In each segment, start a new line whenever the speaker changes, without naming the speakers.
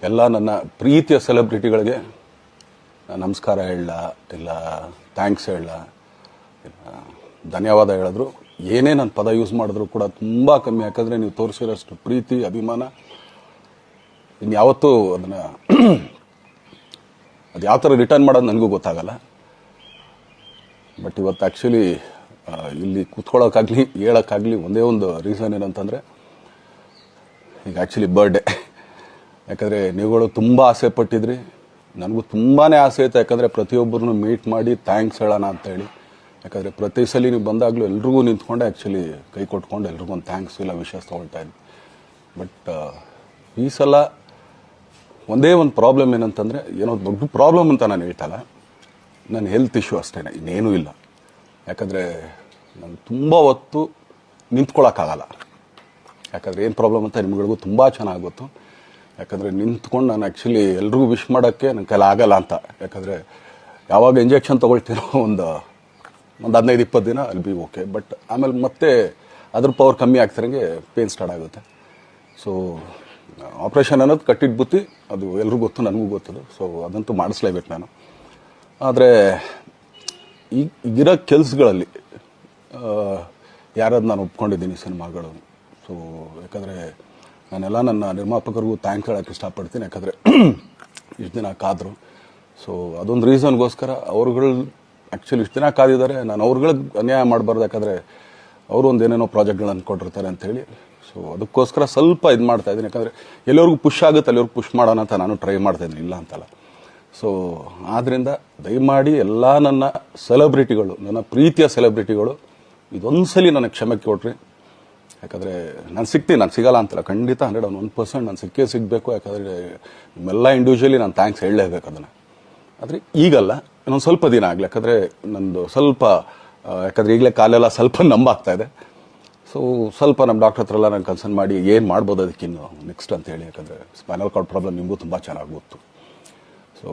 ಎಲ್ಲ ನನ್ನ ಪ್ರೀತಿಯ ಸೆಲೆಬ್ರಿಟಿಗಳಿಗೆ ನಮಸ್ಕಾರ ಹೇಳಲ್ಲ, ಇಲ್ಲ ಥ್ಯಾಂಕ್ಸ್ ಹೇಳಲ್ಲ, ಧನ್ಯವಾದ ಹೇಳಿದ್ರು, ಏನೇ ನನ್ನ ಪದ ಯೂಸ್ ಮಾಡಿದ್ರು ಕೂಡ ತುಂಬ ಕಮ್ಮಿ. ಯಾಕಂದರೆ ನೀವು ತೋರಿಸಿರೋಷ್ಟು ಪ್ರೀತಿ ಅಭಿಮಾನ ಇನ್ಯಾವತ್ತೂ ಅದನ್ನು ಅದು ಯಾವ ಥರ ರಿಟರ್ನ್ ಮಾಡೋದು ನನಗೂ ಗೊತ್ತಾಗಲ್ಲ. ಬಟ್ ಇವತ್ತು ಆ್ಯಕ್ಚುಲಿ ಇಲ್ಲಿ ಕೂತ್ಕೊಳ್ಳೋಕ್ಕಾಗಲಿ ಹೇಳೋಕ್ಕಾಗಲಿ ಒಂದೇ ಒಂದು ರೀಸನ್ ಏನಂತಂದರೆ, ಈಗ ಆ್ಯಕ್ಚುಲಿ ಬರ್ಡೇ. ಯಾಕಂದರೆ ನೀವುಗಳು ತುಂಬ ಆಸೆ ಪಟ್ಟಿದ್ರಿ, ನನಗೂ ತುಂಬಾ ಆಸೆ ಇತ್ತು. ಯಾಕಂದರೆ ಪ್ರತಿಯೊಬ್ಬರನ್ನು ಮೀಟ್ ಮಾಡಿ ಥ್ಯಾಂಕ್ಸ್ ಹೇಳೋಣ ಅಂತೇಳಿ. ಯಾಕಂದರೆ ಪ್ರತಿ ಸಲ ನೀವು ಬಂದಾಗಲೂ ಎಲ್ರಿಗೂ ನಿಂತ್ಕೊಂಡೆ ಆ್ಯಕ್ಚುಲಿ ಕೈ ಕೊಟ್ಕೊಂಡು ಎಲ್ರಿಗೂ ಒಂದು ಥ್ಯಾಂಕ್ಸ್ ಇಲ್ಲ ವಿಷಯ ತೊಗೊಳ್ತಾ ಇದ್ದೆ. ಬಟ್ ಈ ಸಲ ಒಂದೇ ಒಂದು ಪ್ರಾಬ್ಲಮ್ ಏನಂತಂದರೆ, ಏನೋ ದೊಡ್ಡ ಪ್ರಾಬ್ಲಮ್ ಅಂತ ನಾನು ಹೇಳ್ತಲ್ಲ, ನನ್ನ ಹೆಲ್ತ್ ಇಶ್ಯೂ ಅಷ್ಟೇ, ಇನ್ನೇನೂ ಇಲ್ಲ. ಯಾಕಂದರೆ ನಾನು ತುಂಬ ಹೊತ್ತು ನಿಂತ್ಕೊಳ್ಳೋಕ್ಕಾಗಲ್ಲ. ಯಾಕಂದರೆ ಏನು ಪ್ರಾಬ್ಲಮ್ ಅಂತ ನಿಮ್ಗಳಿಗೂ ತುಂಬ ಚೆನ್ನಾಗಿ ಗೊತ್ತು. ಯಾಕಂದರೆ ನಿಂತ್ಕೊಂಡು ನಾನು ಆ್ಯಕ್ಚುಲಿ ಎಲ್ರಿಗೂ ವಿಶ್ ಮಾಡೋಕ್ಕೆ ನನ್ನ ಕೈಲಿ ಆಗಲ್ಲ ಅಂತ. ಯಾಕಂದರೆ ಯಾವಾಗ ಇಂಜೆಕ್ಷನ್ ತೊಗೊಳ್ತೀನೋ ಒಂದು 15-20 ದಿನ ಅಲ್ಲಿ ಬಿ ಓಕೆ. ಬಟ್ ಆಮೇಲೆ ಮತ್ತೆ ಅದ್ರ ಪವರ್ ಕಮ್ಮಿ ಆಗ್ತಿರಂಗೆ ಪೇನ್ ಸ್ಟಾರ್ಟ್ ಆಗುತ್ತೆ. ಸೊ ಆಪ್ರೇಷನ್ ಅನ್ನೋದು ಕಟ್ಟಿಟ್ಟು ಬುತ್ತಿ, ಅದು ಎಲ್ರಿಗೂ ಗೊತ್ತು, ನನಗೂ ಗೊತ್ತದು. ಸೊ ಅದಂತೂ ಮಾಡಿಸ್ಲೇಬೇಕು ನಾನು. ಆದರೆ ಈಗಿರೋ ಕೆಲಸಗಳಲ್ಲಿ ಯಾರಾದ್ರು ನಾನು ಒಪ್ಕೊಂಡಿದ್ದೀನಿ ಸಿನಿಮಾಗಳು. ಸೊ ಯಾಕಂದರೆ ನಾನೆಲ್ಲ ನನ್ನ ನಿರ್ಮಾಪಕರಿಗೂ ಥ್ಯಾಂಕ್ಸ್ ಹೇಳೋಕ್ಕೆ ಇಷ್ಟಪಡ್ತೀನಿ. ಯಾಕಂದರೆ ಇಷ್ಟು ದಿನ ಕಾದರು. ಸೊ ಅದೊಂದು ರೀಸನ್ಗೋಸ್ಕರ ಅವ್ರುಗಳು ಆ್ಯಕ್ಚುಲಿ ಇಷ್ಟು ದಿನ ಕಾದಿದ್ದಾರೆ, ನಾನು ಅವ್ರುಗಳಿಗೆ ಅನ್ಯಾಯ ಮಾಡಬಾರ್ದು. ಯಾಕಂದರೆ ಅವರು ಒಂದು ಏನೇನೋ ಪ್ರಾಜೆಕ್ಟ್ಗಳನ್ನು ಕೊಟ್ಟಿರ್ತಾರೆ ಅಂಥೇಳಿ. ಸೊ ಅದಕ್ಕೋಸ್ಕರ ಸ್ವಲ್ಪ ಇದು ಮಾಡ್ತಾಯಿದ್ದೀನಿ. ಯಾಕಂದರೆ ಎಲ್ಲಿವರೆಗೂ ಪುಷ್ ಆಗುತ್ತೆ ಅಲ್ಲಿವರೆಗೂ ಪುಷ್ ಮಾಡೋಣ ಅಂತ ನಾನು ಟ್ರೈ ಮಾಡ್ತಾಯಿದ್ದೀನಿ, ಇಲ್ಲ ಅಂತಲ್ಲ. ಸೊ ಆದ್ದರಿಂದ ದಯಮಾಡಿ ಎಲ್ಲ ನನ್ನ ಸೆಲೆಬ್ರಿಟಿಗಳು, ನನ್ನ ಪ್ರೀತಿಯ ಸೆಲೆಬ್ರಿಟಿಗಳು, ಇದೊಂದು ಸಲ ನನಗೆ ಕ್ಷಮೆ ಕೊಡ್ರಿ. ಯಾಕಂದರೆ ನಾನು ಸಿಗ್ತೀನಿ, ನಾನು ಸಿಗಲ್ಲ ಅಂತಲ್ಲ, ಖಂಡಿತ 101% ನಾನು ಸಿಕ್ಕೇ ಸಿಗಬೇಕು. ಯಾಕಂದರೆ ನಿಮ್ಮೆಲ್ಲ ಇಂಡಿವಿಜುವಲಿ ನಾನು ಥ್ಯಾಂಕ್ಸ್ ಹೇಳಲೇಬೇಕು ಅದನ್ನು. ಆದರೆ ಈಗಲ್ಲ, ಇನ್ನೊಂದು ಸ್ವಲ್ಪ ದಿನ ಆಗಲಿ. ಯಾಕಂದರೆ ನಂದು ಸ್ವಲ್ಪ ಯಾಕಂದರೆ ಈಗಲೇ ಕಾಲೆಲ್ಲ ಸ್ವಲ್ಪ ನಂಬಾಗ್ತಾ ಇದೆ. ಸೊ ಸ್ವಲ್ಪ ನಮ್ಮ ಡಾಕ್ಟರ್ ಹತ್ರ ಎಲ್ಲ ನಾನು ಕನ್ಸರ್ನ್ ಮಾಡಿ ಏನು ಮಾಡ್ಬೋದು ಅದಕ್ಕಿನ್ನು ನೆಕ್ಸ್ಟ್ ಅಂತೇಳಿ. ಯಾಕಂದರೆ ಸ್ಪೈನಲ್ ಕಾರ್ಡ್ ಪ್ರಾಬ್ಲಮ್ ನಿಮಗೂ ತುಂಬ ಚೆನ್ನಾಗಿ ಗೊತ್ತು. ಸೊ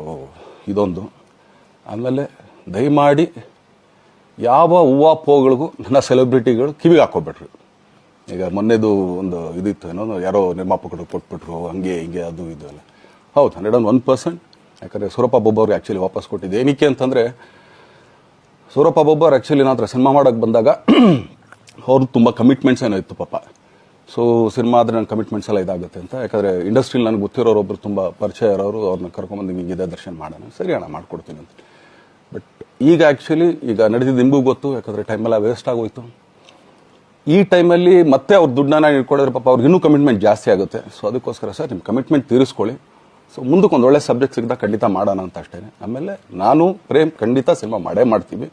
ಇದೊಂದು. ಆಮೇಲೆ ದಯಮಾಡಿ ಯಾವ ಹೂವು ಪೋಗಳಿಗೂ ನನ್ನ ಸೆಲೆಬ್ರಿಟಿಗಳು ಕಿವಿಗೆ ಹಾಕೋಬಿಟ್ರು. ಈಗ ಮೊನ್ನೆದು ಒಂದು ಇದಿತ್ತು, ಏನೋ ಯಾರೋ ನಿರ್ಮಾಪಕರು ಕೊಟ್ಬಿಟ್ರು, ಹಂಗೆ ಹಿಂಗೆ ಅದು ಇದು ಎಲ್ಲ. ಹೌದು, 101%. ಯಾಕಂದರೆ ಸೂರಪ್ಪ ಬೊಬ್ಬ ಅವ್ರಿಗೆ ಆ್ಯಕ್ಚುಲಿ ವಾಪಸ್ ಕೊಟ್ಟಿದ್ದೆ. ಏನಕ್ಕೆ ಅಂತಂದರೆ, ಸೂರಪ್ಪ ಬೊಬ್ಬ ಅವ್ರು ಆ್ಯಕ್ಚುಲಿ ನನ್ನ ಹತ್ರ ಸಿನಿಮಾ ಮಾಡೋಕ್ಕೆ ಬಂದಾಗ ಅವ್ರದ್ದು ತುಂಬ ಕಮಿಟ್ಮೆಂಟ್ಸ್ ಏನೋ ಇತ್ತು ಪಾಪ. ಸೊ ಸಿನಿಮಾ ಆದರೆ ನನ್ನ ಕಮಿಟ್ಮೆಂಟ್ಸ್ ಎಲ್ಲ ಇದಾಗುತ್ತೆ ಅಂತ. ಯಾಕಂದರೆ ಇಂಡಸ್ಟ್ರಿಲಿ ನನಗೆ ಗೊತ್ತಿರೋರೊಬ್ಬರು ತುಂಬ ಪರಿಚಯ ಇರೋರು, ಅವ್ರನ್ನ ಕರ್ಕೊಂಬಂದು ಹಿಂಗಿದೆ ದರ್ಶನ ಮಾಡೋಣ, ಸರಿ ಅಣ್ಣ ಮಾಡ್ಕೊಡ್ತೀನಿ ಅಂತ. ಬಟ್ ಈಗ ಆ್ಯಕ್ಚುಲಿ ಈಗ ನಡೆದಿದ್ದು ನಿಮಗೂ ಗೊತ್ತು. ಯಾಕಂದರೆ ಟೈಮೆಲ್ಲ ವೇಸ್ಟ್ ಆಗೋಯ್ತು. ಈ ಟೈಮಲ್ಲಿ ಮತ್ತೆ ಅವ್ರ ದುಡ್ಡನ್ನ ಇಟ್ಕೊಡಿದ್ರೆ ಪಾಪ ಅವ್ರಿಗೆ ಇನ್ನೂ ಕಮಿಟ್ಮೆಂಟ್ ಜಾಸ್ತಿ ಆಗುತ್ತೆ. ಸೊ ಅದಕ್ಕೋಸ್ಕರ ಸರ್ ನಿಮ್ಮ ಕಮಿಟ್ಮೆಂಟ್ ತೀರಿಸ್ಕೊಳ್ಳಿ. ಸೊ ಮುಂದಕ್ಕೆ ಒಂದು ಒಳ್ಳೆ ಸಬ್ಜೆಕ್ಟ್ ಸಿಗ್ದಾಗ ಖಂಡಿತ ಮಾಡೋಣ ಅಂತ ಅಷ್ಟೇ. ಆಮೇಲೆ ನಾನು ಪ್ರೇಮ್ ಖಂಡಿತ ಸಿನಿಮಾ ಮಾಡೇ ಮಾಡ್ತೀವಿ.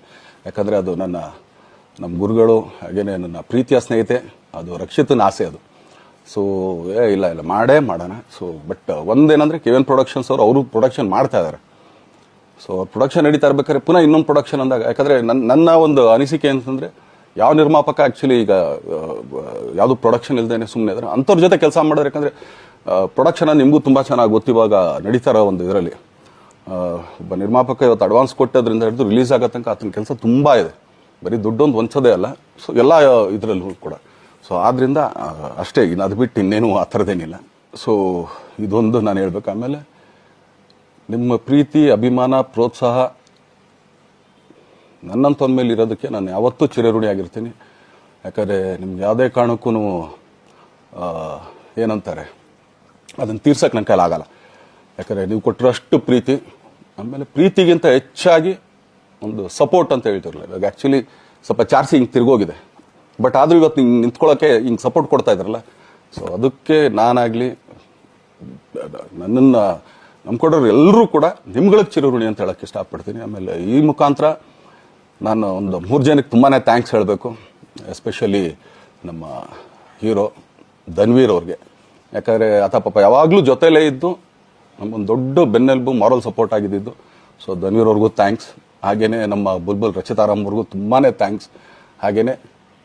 ಯಾಕಂದರೆ ಅದು ನಮ್ಮ ಗುರುಗಳು, ಹಾಗೇನೆ ನನ್ನ ಪ್ರೀತಿಯ ಸ್ನೇಹಿತೆ, ಅದು ರಕ್ಷಿತನ ಆಸೆ ಅದು. ಸೊ ಇಲ್ಲ ಮಾಡೇ ಮಾಡೋಣ. ಸೊ ಬಟ್ ಒಂದೇನಂದರೆ KVN ಪ್ರೊಡಕ್ಷನ್ಸ್ ಅವರು ಪ್ರೊಡಕ್ಷನ್ ಮಾಡ್ತಾ ಇದ್ದಾರೆ. ಸೊ ಅವ್ರು ಪ್ರೊಡಕ್ಷನ್ ನಡೀತಾ ಇರ್ಬೇಕಾದ್ರೆ ಪುನಃ ಇನ್ನೊಂದು ಪ್ರೊಡಕ್ಷನ್ ಅಂದಾಗ, ಯಾಕಂದರೆ ನನ್ನ ಒಂದು ಅನಿಸಿಕೆ ಅಂತಂದರೆ, ಯಾವ ನಿರ್ಮಾಪಕ ಆ್ಯಕ್ಚುಲಿ ಈಗ ಯಾವುದು ಪ್ರೊಡಕ್ಷನ್ ಇಲ್ಲದೇನೆ ಸುಮ್ಮನೆ ಇದ್ದಾರೆ ಅಂಥವ್ರ ಜೊತೆ ಕೆಲಸ ಮಾಡಿದ್ರೆ. ಯಾಕಂದರೆ ಪ್ರೊಡಕ್ಷನ್ ನಿಮಗೂ ತುಂಬ ಚೆನ್ನಾಗಿ ಗೊತ್ತು. ಇವಾಗ ನಡೀತಾ ಇರೋ ಒಂದು ಇದರಲ್ಲಿ ಒಬ್ಬ ನಿರ್ಮಾಪಕ ಇವತ್ತು ಅಡ್ವಾನ್ಸ್ ಕೊಟ್ಟೋದ್ರಿಂದ ಹಿಡಿದು ರಿಲೀಸ್ ಆಗೋ ತನಕ ಆತನ ಕೆಲಸ ತುಂಬ ಇದೆ. ಬರೀ ದುಡ್ಡೊಂದು ಹೊಂಚೋದೇ ಅಲ್ಲ, ಸೊ ಎಲ್ಲ ಇದರಲ್ಲೂ ಕೂಡ. ಸೊ ಆದ್ದರಿಂದ ಅಷ್ಟೇ, ಇನ್ನು ಅದು ಬಿಟ್ಟು ಇನ್ನೇನು ಆ ಥರದ್ದೇನಿಲ್ಲ. ಸೊ ಇದೊಂದು ನಾನು ಹೇಳ್ಬೇಕು. ಆಮೇಲೆ ನಿಮ್ಮ ಪ್ರೀತಿ, ಅಭಿಮಾನ, ಪ್ರೋತ್ಸಾಹ ನನ್ನಂತೊಂದ ಮೇಲೆ ಇರೋದಕ್ಕೆ ನಾನು ಯಾವತ್ತೂ ಚಿರಋಣಿಯಾಗಿರ್ತೀನಿ. ಯಾಕಂದರೆ ನಿಮ್ಗೆ ಯಾವುದೇ ಕಾರಣಕ್ಕೂ ಏನಂತಾರೆ ಅದನ್ನು ತೀರ್ಸೋಕ್ಕೆ ನನ್ನ ಕೈಲಾಗಲ್ಲ. ಯಾಕಂದರೆ ನೀವು ಕೊಟ್ಟಿರೋಷ್ಟು ಪ್ರೀತಿ, ಆಮೇಲೆ ಪ್ರೀತಿಗಿಂತ ಹೆಚ್ಚಾಗಿ ಒಂದು ಸಪೋರ್ಟ್ ಅಂತ ಹೇಳ್ತಿರಲಿಲ್ಲ. ಇವಾಗ ಆ್ಯಕ್ಚುಲಿ ಸ್ವಲ್ಪ ಚಾರ್ಜಿ ಹಿಂಗೆ ತಿರ್ಗೋಗಿದೆ. ಬಟ್ ಆದರೂ ಇವತ್ತು ಹಿಂಗೆ ನಿಂತ್ಕೊಳ್ಳೋಕ್ಕೆ ಹಿಂಗೆ ಸಪೋರ್ಟ್ ಕೊಡ್ತಾ ಇದ್ದಾರಲ್ಲ. ಸೊ ಅದಕ್ಕೆ ನಾನಾಗಲಿ ನನ್ನನ್ನು ನಂಬ್ಕೊಡೋರು ಎಲ್ಲರೂ ಕೂಡ ನಿಮ್ಗಳಿಗೆ ಚಿರಋಣಿ ಅಂತ ಹೇಳೋಕ್ಕೆ ಇಷ್ಟಪಡ್ತೀನಿ. ಆಮೇಲೆ ಈ ಮುಖಾಂತರ ನಾನು ಒಂದು 3 ಜನಕ್ಕೆ ತುಂಬಾ ಥ್ಯಾಂಕ್ಸ್ ಹೇಳಬೇಕು. ಎಸ್ಪೆಷಲಿ ನಮ್ಮ ಹೀರೋ ಧನ್ವೀರ್ ಅವ್ರಿಗೆ. ಯಾಕಂದರೆ ಆತ ಪಾಪ ಯಾವಾಗಲೂ ಜೊತೆಲೇ ಇದ್ದು ನಮಗೊಂದು ದೊಡ್ಡ ಬೆನ್ನೆಲುಬು, ಮಾರಲ್ ಸಪೋರ್ಟ್ ಆಗಿದ್ದು. ಸೊ ಧನ್ವೀರ್ ಅವ್ರಿಗೂ ಥ್ಯಾಂಕ್ಸ್. ಹಾಗೆಯೇ ನಮ್ಮ ಬುಲ್ಬುಲ್ ರಚಿತಾರಾಮ್ ಅವ್ರಿಗೂ ತುಂಬಾ ಥ್ಯಾಂಕ್ಸ್. ಹಾಗೆಯೇ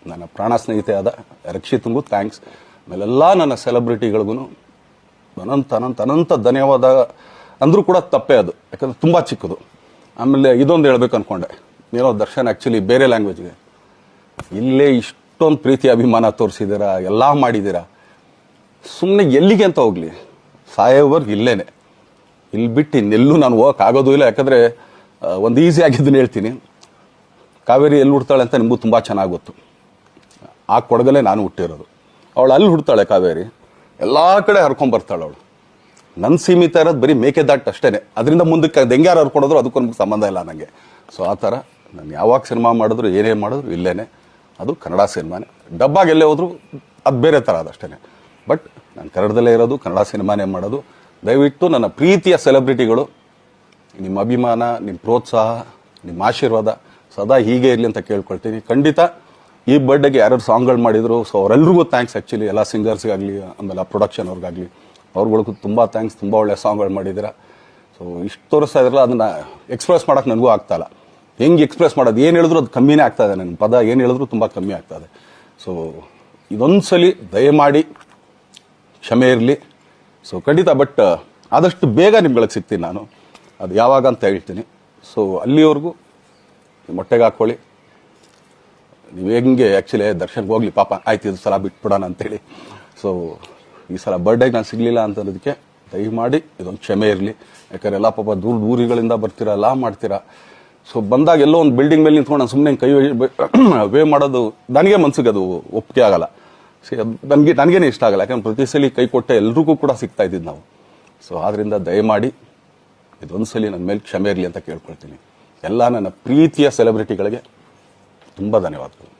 ನನ್ನ ಪ್ರಾಣ ಸ್ನೇಹಿತೆ ಆದ ರಕ್ಷಿತಂಗೂ ಥ್ಯಾಂಕ್ಸ್. ಆಮೇಲೆಲ್ಲ ನನ್ನ ಸೆಲೆಬ್ರಿಟಿಗಳಿಗೂ ಅನಂತ ಧನ್ಯವಾದ ಅಂದರೂ ಕೂಡ ತಪ್ಪೇ ಅದು. ಯಾಕಂದರೆ ತುಂಬ ಚಿಕ್ಕದು. ಆಮೇಲೆ ಇದೊಂದು ಹೇಳ್ಬೇಕು ಅಂದ್ಕೊಂಡೆ, ಏನೋ ದರ್ಶನ್ ಆ್ಯಕ್ಚುಲಿ ಬೇರೆ ಲ್ಯಾಂಗ್ವೇಜ್ಗೆ ಇಲ್ಲೇ ಇಷ್ಟೊಂದು ಪ್ರೀತಿ ಅಭಿಮಾನ ತೋರಿಸಿದ್ದೀರಾ, ಎಲ್ಲ ಮಾಡಿದ್ದೀರಾ, ಸುಮ್ಮನೆ ಎಲ್ಲಿಗೆ ಅಂತ ಹೋಗಲಿ. ಸಾಯೋವರೆಗೂ ಇಲ್ಲೇನೆ. ಇಲ್ಲಿ ಬಿಟ್ಟು ಇನ್ನೆಲ್ಲೂ ನಾನು ಹೋಗೋಕ್ಕಾಗೋದು ಇಲ್ಲ. ಯಾಕಂದರೆ ಒಂದು ಈಸಿ ಆಗಿದ್ದನ್ನು ಹೇಳ್ತೀನಿ. ಕಾವೇರಿ ಎಲ್ಲಿ ಹುಡ್ತಾಳೆ ಅಂತ ನಿಮಗೂ ತುಂಬ ಚೆನ್ನಾಗಿ ಗೊತ್ತು. ಆ ಕೊಡಗಲ್ಲೇ ನಾನು ಹುಟ್ಟಿರೋದು. ಅವಳು ಅಲ್ಲಿ ಹುಡ್ತಾಳೆ ಕಾವೇರಿ, ಎಲ್ಲ ಕಡೆ ಹರ್ಕೊಂಬರ್ತಾಳೆ ಅವಳು. ನನ್ನ ಸೀಮಿತ ಇರೋದು ಬರೀ ಮೇಕೆದಾಟ್ ಅಷ್ಟೇ. ಅದರಿಂದ ಮುಂದಕ್ಕೆ ಅದು ಹೆಂಗ್ಯಾರು ಹರ್ಕೊಡೋದ್ರು ಅದಕ್ಕೂ ನಮ್ಗೆ ಸಂಬಂಧ ಇಲ್ಲ ನನಗೆ. ಸೊ ಆ ಥರ ನಾನು ಯಾವಾಗ ಸಿನಿಮಾ ಮಾಡಿದ್ರು ಏನೇನು ಮಾಡಿದ್ರು ಇಲ್ಲೇನೆ. ಅದು ಕನ್ನಡ ಸಿನಿಮಾನೇ. ಡಬ್ಬಾಗಿ ಎಲ್ಲೇ ಹೋದ್ರು ಅದು ಬೇರೆ ಥರ ಅದಷ್ಟೇ. ಬಟ್ ನಾನು ಕನ್ನಡದಲ್ಲೇ ಇರೋದು, ಕನ್ನಡ ಸಿನಿಮಾನೇ ಮಾಡೋದು. ದಯವಿಟ್ಟು ನನ್ನ ಪ್ರೀತಿಯ ಸೆಲೆಬ್ರಿಟಿಗಳು, ನಿಮ್ಮ ಅಭಿಮಾನ, ನಿಮ್ಮ ಪ್ರೋತ್ಸಾಹ, ನಿಮ್ಮ ಆಶೀರ್ವಾದ ಸದಾ ಹೀಗೆ ಇರಲಿ ಅಂತ ಕೇಳ್ಕೊಳ್ತೀನಿ. ಖಂಡಿತ ಈ ಬರ್ಡೇಗೆ ಯಾರ್ಯಾರು ಸಾಂಗ್ಗಳು ಮಾಡಿದ್ರು, ಸೊ ಅವರೆಲ್ರಿಗೂ ಥ್ಯಾಂಕ್ಸ್. ಆ್ಯಕ್ಚುಲಿ ಎಲ್ಲ ಸಿಂಗರ್ಸ್ಗಾಗಲಿ, ಆಮೇಲೆ ಪ್ರೊಡಕ್ಷನ್ ಅವ್ರಿಗಾಗಲಿ, ಅವ್ರುಗಳಿಗೂ ತುಂಬ ಥ್ಯಾಂಕ್ಸ್. ತುಂಬ ಒಳ್ಳೆ ಸಾಂಗ್ಗಳು ಮಾಡಿದ್ದೀರಾ. ಸೊ ಇಷ್ಟು ತೋರಿಸ್ತಾ ಇದ್ರಲ್ಲ, ಅದನ್ನು ಎಕ್ಸ್ಪ್ರೆಸ್ ಮಾಡೋಕ್ಕೆ ನನಗೂ ಆಗ್ತಾಯಿಲ್ಲ. ಹೆಂಗೆ ಎಕ್ಸ್ಪ್ರೆಸ್ ಮಾಡೋದು, ಏನು ಹೇಳಿದ್ರು ಅದು ಕಮ್ಮಿನೇ ಆಗ್ತಾಯಿದೆ. ನನ್ನ ಪದ ಏನು ಹೇಳಿದ್ರು ತುಂಬ ಕಮ್ಮಿ ಆಗ್ತಾಯಿದೆ. ಸೊ ಇದೊಂದು ಸಲ ದಯಮಾಡಿ ಕ್ಷಮೆ ಇರಲಿ. ಸೊ ಖಂಡಿತ, ಬಟ್ ಆದಷ್ಟು ಬೇಗ ನಿಮ್ಗಳಿಗೆ ಸಿಗ್ತೀನಿ ನಾನು. ಅದು ಯಾವಾಗ ಅಂತ ಹೇಳ್ತೀನಿ. ಸೊ ಅಲ್ಲಿವರೆಗೂ ಮೊಟ್ಟೆಗೆ ಹಾಕ್ಕೊಳ್ಳಿ. ನೀವು ಹೆಂಗೆ ಆ್ಯಕ್ಚುಲಿ ದರ್ಶನ್ಗೆ ಹೋಗ್ಲಿ ಪಾಪ, ಆಯ್ತು ಇದು ಸಲ ಬಿಟ್ಬಿಡೋಣ ಅಂತೇಳಿ. ಸೊ ಈ ಸಲ ಬರ್ಡೇಗೆ ನಾನು ಸಿಗಲಿಲ್ಲ ಅಂತನ್ನೋದಕ್ಕೆ ದಯಮಾಡಿ ಇದೊಂದು ಕ್ಷಮೆ ಇರಲಿ. ಯಾಕಂದ್ರೆ ಎಲ್ಲ ಪಾಪ ಊರುಗಳಿಂದ ಬರ್ತೀರಾ, ಎಲ್ಲ ಮಾಡ್ತೀರಾ. ಸೊ ಬಂದಾಗ ಎಲ್ಲೋ ಒಂದು ಬಿಲ್ಡಿಂಗ್ ಮೇಲೆ ನಿಂತ್ಕೊಂಡು ನಾನು ಸುಮ್ಮನೆ ಕೈ ವೇ ಮಾಡೋದು ನನಗೆ ಮನ್ಸಿಗೆ ಅದು ಒಪ್ಪಿಗೆ ಆಗಲ್ಲ. ನನಗೇನೆ ಇಷ್ಟ ಆಗಲ್ಲ. ಯಾಕಂದ್ರೆ ಪ್ರತಿ ಸಲ ಕೈ ಕೊಟ್ಟೆ ಎಲ್ರಿಗೂ ಕೂಡ ಸಿಗ್ತಾ ಇದ್ದಿದ್ದು ನಾವು. ಸೊ ಆದ್ದರಿಂದ ದಯಮಾಡಿ ಇದೊಂದು ಸಲ ನನ್ನ ಮೇಲೆ ಕ್ಷಮೆ ಇರಲಿ ಅಂತ ಕೇಳ್ಕೊಳ್ತೀನಿ. ಎಲ್ಲ ನನ್ನ ಪ್ರೀತಿಯ ಸೆಲೆಬ್ರಿಟಿಗಳಿಗೆ ತುಂಬ ಧನ್ಯವಾದಗಳು.